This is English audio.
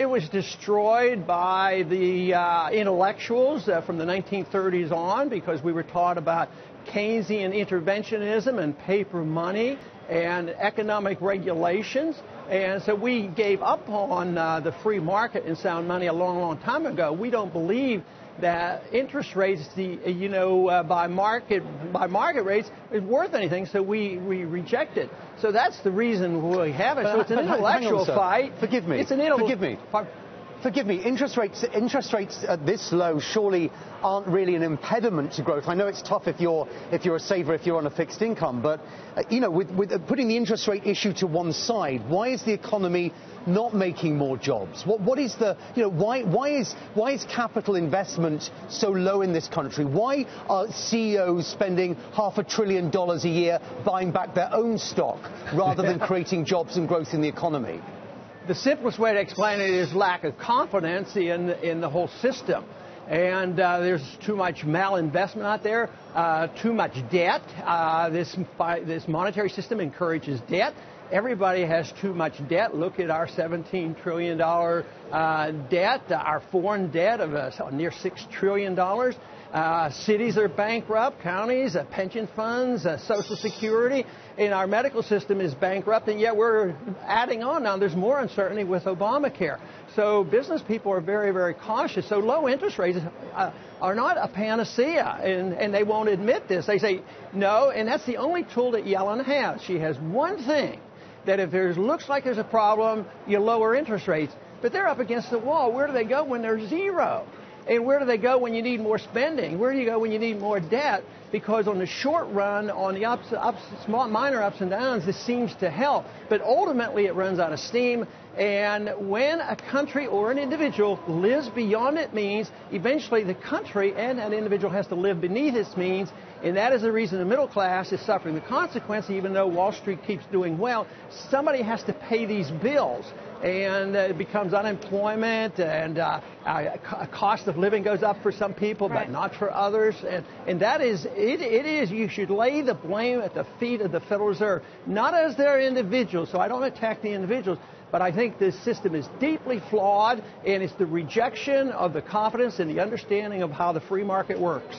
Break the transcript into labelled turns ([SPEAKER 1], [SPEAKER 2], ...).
[SPEAKER 1] it was destroyed by the intellectuals from the 1930s on, because we were taught about Keynesian interventionism and paper money and economic regulations. And so we gave up on the free market and sound money a long, long time ago. We don't believe that interest rates, by market rates, is worth anything, so we reject it. So that's the reason we have it. So it's an intellectual fight.
[SPEAKER 2] Forgive me. Forgive me. Interest rates this low surely aren't really an impediment to growth. I know it's tough if you're a saver, if you're on a fixed income, but with putting the interest rate issue to one side, why is the economy not making more jobs? What is the why is capital investment so low in this country? Why are CEOs spending $500 billion a year buying back their own stock rather than creating jobs and growth in the economy?
[SPEAKER 1] The simplest way to explain it is lack of confidence in the whole system. And there's too much malinvestment out there, too much debt. This monetary system encourages debt. Everybody has too much debt. Look at our $17 trillion debt, our foreign debt of near $6 trillion. Cities are bankrupt, counties, pension funds, Social Security, and our medical system is bankrupt, and yet we're adding on. Now, there's more uncertainty with Obamacare. So business people are very, very cautious. So low interest rates are not a panacea, and they won't admit this. They say no, and that's the only tool that Yellen has. She has one thing, that if there looks like there's a problem, you lower interest rates. But they're up against the wall. Where do they go when there's zero? And where do they go when you need more spending? Where do you go when you need more debt? Because on the short run, on the minor ups and downs, this seems to help. But ultimately, it runs out of steam. And when a country or an individual lives beyond its means, eventually the country and that individual has to live beneath its means. And that is the reason the middle class is suffering the consequence. Even though Wall Street keeps doing well, somebody has to pay these bills. And it becomes unemployment, and cost of living goes up for some people, but not for others. And that is, it is, you should lay the blame at the feet of the Federal Reserve, not as their individuals. So I don't attack the individuals, but I think this system is deeply flawed, and it's the rejection of the confidence and the understanding of how the free market works.